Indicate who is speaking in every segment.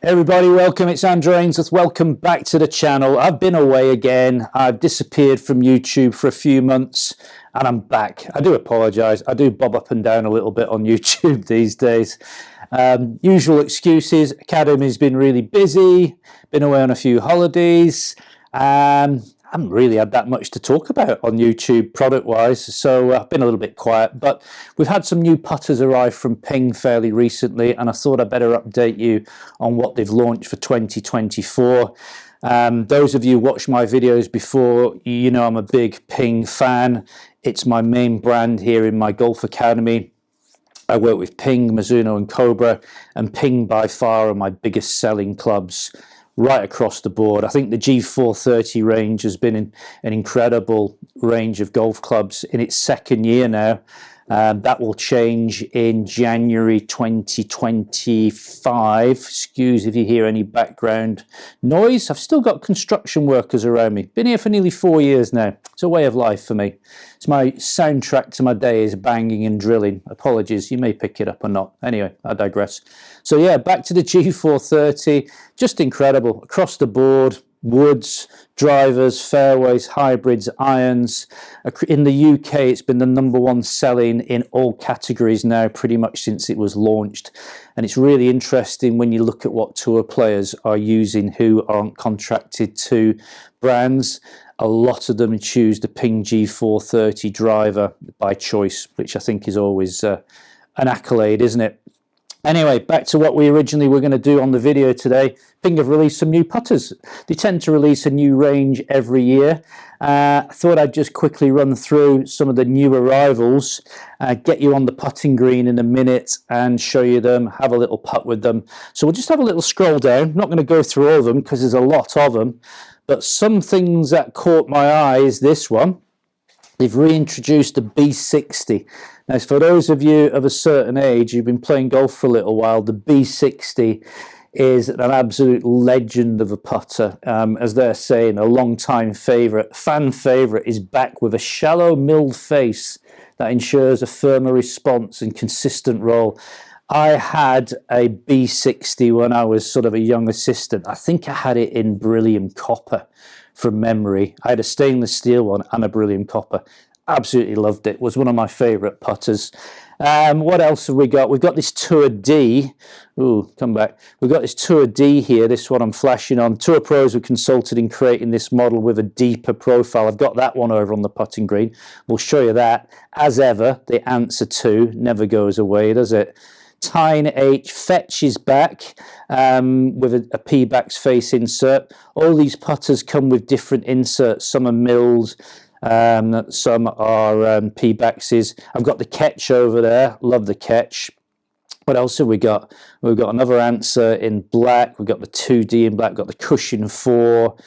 Speaker 1: Everybody, welcome. It's Andrew Ainsworth. Welcome back to the channel. I've been away again. I've disappeared from YouTube for a few months and I'm back. I do apologise. I do bob up and down a little bit on YouTube these days. Usual excuses. Academy's been really busy, been away on a few holidays. I haven't really had that much to talk about on YouTube product-wise, so I've been a little bit quiet. But we've had some new putters arrive from Ping fairly recently, and I thought I'd better update you on what they've launched for 2024. Those of you who watched my videos before, you know I'm a big Ping fan. It's my main brand here in my golf academy. I work with Ping, Mizuno and Cobra, and Ping by far are my biggest selling clubs right across the board. I think the G430 range has been an incredible range of golf clubs in its second year now. That will change in January 2025. Excuse if you hear any background noise. I've still got construction workers around me. Been here for nearly 4 years now. It's a way of life for me. It's my soundtrack to my day is banging and drilling. Apologies, you may pick it up or not. Anyway, I digress. So yeah, back to the G430. Just incredible across the board. Woods, drivers, fairways, hybrids, irons. In the UK, it's been the #1 selling in all categories now, pretty much since it was launched. And it's really interesting when you look at what tour players are using who aren't contracted to brands. A lot of them choose the Ping G430 driver by choice, which I think is always an accolade, isn't it? Anyway, back to what we originally were going to do on the video today. Ping have released some new putters. They tend to release a new range every year. I thought I'd just quickly run through some of the new arrivals, get you on the putting green in a minute and show you them, have a little putt with them. So we'll just have a little scroll down. I'm not going to go through all of them because there's a lot of them, but some things that caught my eye is this one. They've reintroduced the B60. Now, for those of you of a certain age who've been playing golf for a little while, the B60 is an absolute legend of a putter. As they're saying, a long-time favourite, fan favourite, is back with a shallow milled face that ensures a firmer response and consistent roll. I had a B60 when I was sort of a young assistant. I think I had it in beryllium copper from memory. I had a stainless steel one and a beryllium copper. Absolutely loved it. Was one of my favourite putters. What else have we got? We've got this Tour D. Ooh, come back. We've got this Tour D here. This one I'm flashing on. Tour Pros were consulted in creating this model with a deeper profile. I've got that one over on the putting green. We'll show you that. As ever, the answer to never goes away, does it? Tyne H Fetch is back with a P-backs face insert. All these putters come with different inserts. Some are milled, some are P-backses. I've got the Catch over there. Love the Catch. What else have we got? We've got another answer in black. We've got the 2D in black. We've got the Cushion 4.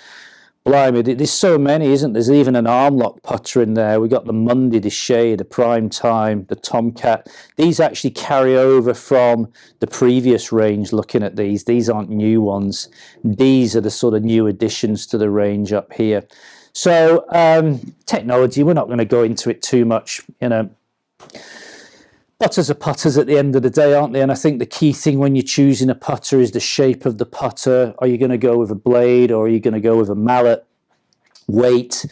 Speaker 1: Blimey, there's so many, isn't there? There's even an arm lock putter in there. We've got the Monday, the Shade, the Prime Time, the Tomcat. These actually carry over from the previous range. Looking at these aren't new ones. These are the sort of new additions to the range up here. So technology, we're not going to go into it too much, you know. Putters are putters at the end of the day, aren't they? And I think the key thing when you're choosing a putter is the shape of the putter. Are you going to go with a blade or are you going to go with a mallet? Weight,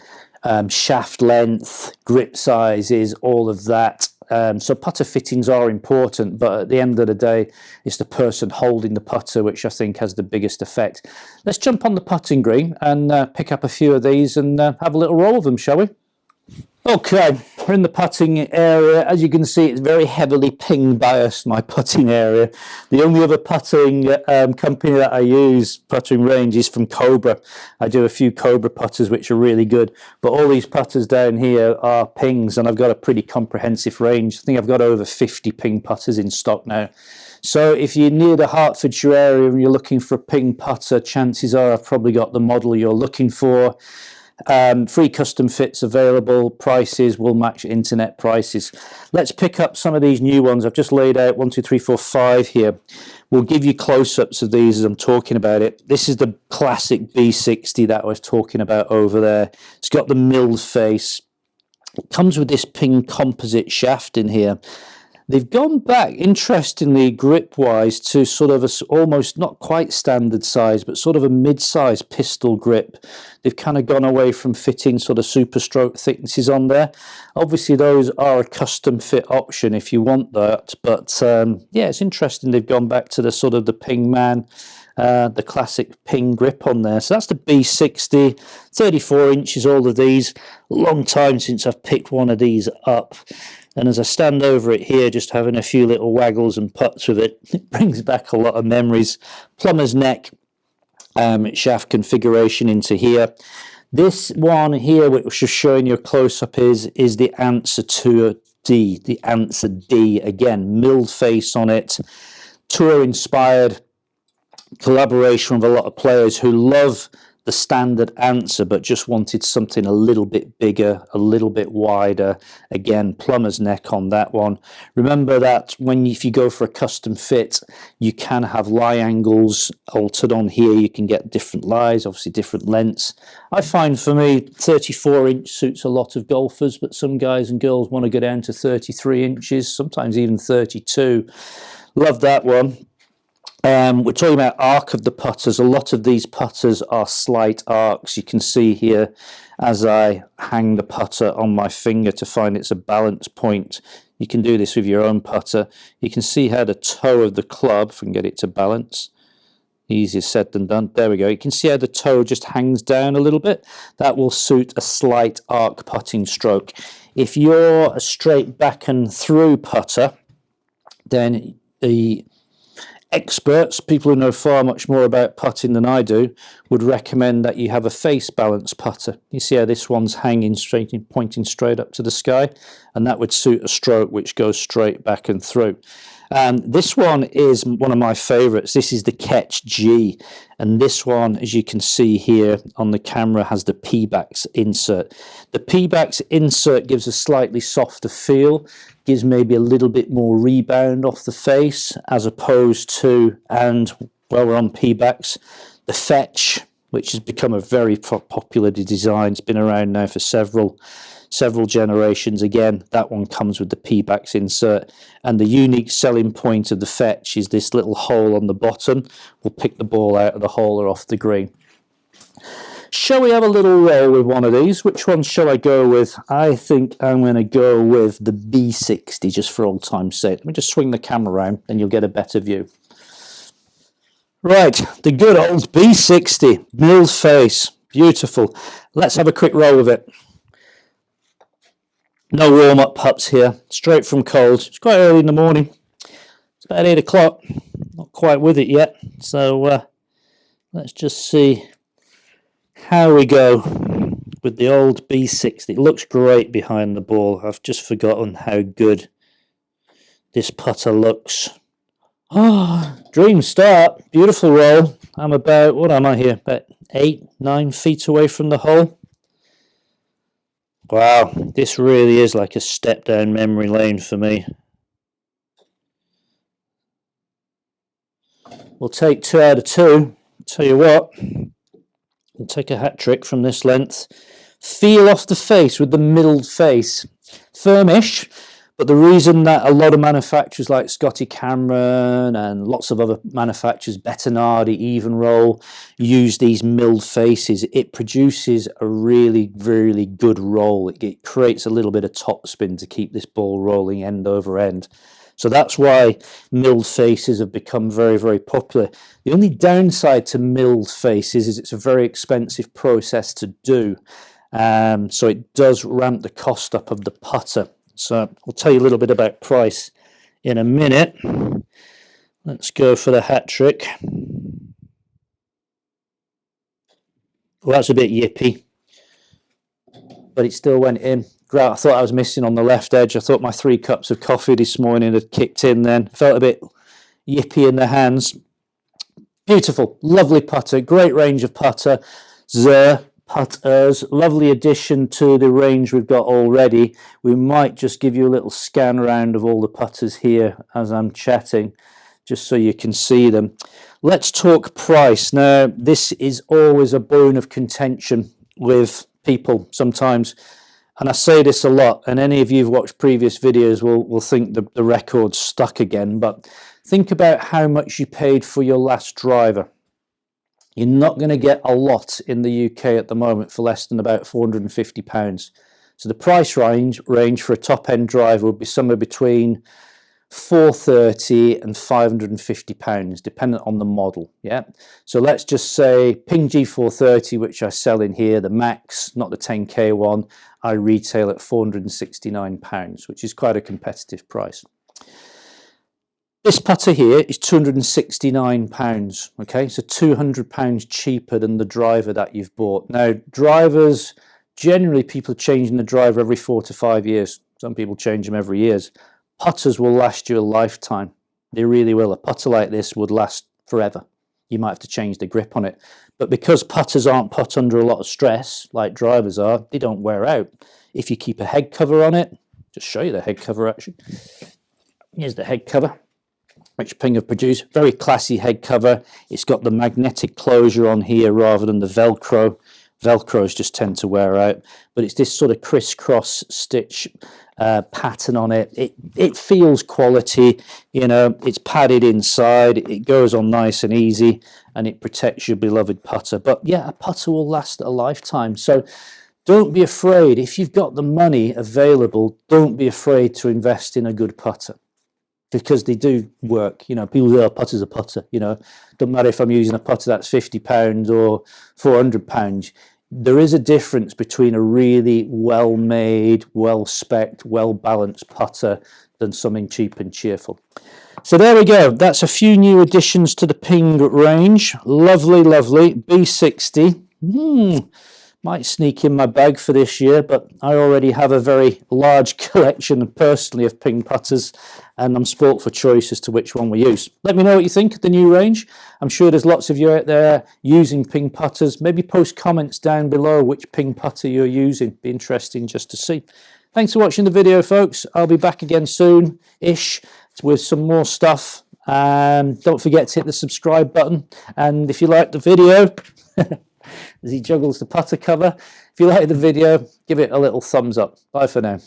Speaker 1: shaft length, grip sizes, all of that. So putter fittings are important, but at the end of the day, it's the person holding the putter which I think has the biggest effect. Let's jump on the putting green and pick up a few of these and have a little roll of them, shall we? Okay, we're in the putting area. As you can see, it's very heavily Ping biased, my putting area. The only other putting company that I use, puttering range, is from Cobra. I do a few Cobra putters which are really good, but all these putters down here are Pings, and I've got a pretty comprehensive range. I think I've got over 50 Ping putters in stock now. So if you're near the Hertfordshire area and you're looking for a Ping putter, chances are I've probably got the model you're looking for. Free custom fits available. Prices will match internet prices. Let's pick up some of these new ones. I've just laid out 1, 2, 3, 4, 5 here. We'll give you close-ups of these as I'm talking about it. This is the classic B60 that I was talking about over there. It's got the milled face. It comes with this Ping composite shaft in here. They've gone back, interestingly, grip-wise, to sort of almost not quite standard size, but sort of a mid-size pistol grip. They've kind of gone away from fitting sort of super stroke thicknesses on there. Obviously, those are a custom fit option if you want that. But yeah, it's interesting they've gone back to the sort of the Ping Man, the classic Ping grip on there. So that's the B60, 34 inches, all of these. Long time since I've picked one of these up. And as I stand over it here, just having a few little waggles and putts with it, it brings back a lot of memories. Plumber's neck shaft configuration into here. This one here, which was showing you a close-up, is the answer to a D, the answer D. Again, milled face on it, tour-inspired collaboration with a lot of players who love the standard answer but just wanted something a little bit bigger, a little bit wider. Again, plumber's neck on that one. Remember that if you go for a custom fit, you can have lie angles altered on here. You can get different lies, obviously different lengths. I find for me 34 inch suits a lot of golfers, but some guys and girls want to go down to 33 inches, sometimes even 32. Love that one. We're talking about arc of the putters. A lot of these putters are slight arcs. You can see here as I hang the putter on my finger to find it's a balance point. You can do this with your own putter. You can see how the toe of the club, if I can get it to balance, easier said than done. There we go. You can see how the toe just hangs down a little bit. That will suit a slight arc putting stroke. If you're a straight back and through putter, then the experts, people who know far much more about putting than I do, would recommend that you have a face balance putter. You see how this one's hanging straight, pointing straight up to the sky, and that would suit a stroke which goes straight back and through. This one is one of my favorites. This is the Catch G, and this one, as you can see here on the camera, has the P-backs insert. The P-backs insert gives a slightly softer feel, gives maybe a little bit more rebound off the face, as opposed to, and while we're on P-backs, the Fetch, which has become a very popular design. It's been around now for several generations. Again, that one comes with the P-backs insert, and the unique selling point of the Fetch is this little hole on the bottom will pick the ball out of the hole or off the green. Shall we have a little roll with one of these? Which one shall I go with? I think I'm going to go with the B60 just for old time's sake. Let me just swing the camera around and you'll get a better view. Right, the good old B60, milled face, beautiful. Let's have a quick roll with it. No warm-up putts here, straight from cold. It's quite early in the morning. It's about 8 o'clock. Not quite with it yet. So let's just see how we go with the old B60. It looks great behind the ball. I've just forgotten how good this putter looks. Oh, dream start. Beautiful roll. I'm about, what am I here? About 8-9 feet away from the hole. Wow, this really is like a step down memory lane for me. We'll take 2 out of 2. Tell you what, we'll take a hat trick from this length. Feel off the face with the milled face. Firmish, but the reason that a lot of manufacturers like Scotty Cameron and lots of other manufacturers, Bettinardi, Even Roll, use these milled faces, it produces a really, really good roll. It creates a little bit of topspin to keep this ball rolling end over end. So that's why milled faces have become very, very popular. The only downside to milled faces is it's a very expensive process to do. So it does ramp the cost up of the putter. So I'll tell you a little bit about price in a minute. Let's go for the hat trick. Well, that's a bit yippy, but it still went in. Great. I thought I was missing on the left edge. I thought my 3 cups of coffee this morning had kicked in then. Felt a bit yippy in the hands. Beautiful, lovely putter, great range of putter. Putters, lovely addition to the range we've got already. We might just give you a little scan around of all the putters here as I'm chatting, just so you can see them. Let's talk price. Now, this is always a bone of contention with people sometimes. And I say this a lot, and any of you who've watched previous videos will think the record's stuck again, but think about how much you paid for your last driver. You're not going to get a lot in the UK at the moment for less than about £450. So the price range for a top-end driver would be somewhere between £430 and £550, dependent on the model. Yeah. So let's just say Ping G430, which I sell in here, the Max, not the 10K one, I retail at £469, which is quite a competitive price. This putter here is £269. Okay, so £200 cheaper than the driver that you've bought. Now, drivers, generally people are changing the driver every 4 to 5 years. Some people change them every year. Putters will last you a lifetime. They really will. A putter like this would last forever. You might have to change the grip on it. But because putters aren't put under a lot of stress, like drivers are, they don't wear out. If you keep a head cover on it, just show you the head cover actually. Here's the head cover, which Ping have produced. Very classy head cover. It's got the magnetic closure on here rather than the Velcro. Velcros just tend to wear out, but it's this sort of crisscross stitch pattern on it. It feels quality, you know, it's padded inside, it goes on nice and easy, and it protects your beloved putter. But yeah, a putter will last a lifetime. So don't be afraid. If you've got the money available, don't be afraid to invest in a good putter, because they do work. You know, people say, oh, putter's a putter, you know, doesn't matter if I'm using a putter that's £50 or £400. There is a difference between a really well-made, well-specced, well-balanced putter than something cheap and cheerful. So there we go. That's a few new additions to the Ping range. Lovely, lovely. B60. Might sneak in my bag for this year, but I already have a very large collection personally of Ping putters, and I'm spoilt for choice as to which one we use. Let me know what you think of the new range. I'm sure there's lots of you out there using Ping putters. Maybe post comments down below which Ping putter you're using. Be interesting just to see. Thanks for watching the video, folks. I'll be back again soon-ish with some more stuff. Don't forget to hit the subscribe button, and if you like the video, as he juggles the putter cover, if you like the video, give it a little thumbs up. Bye for now.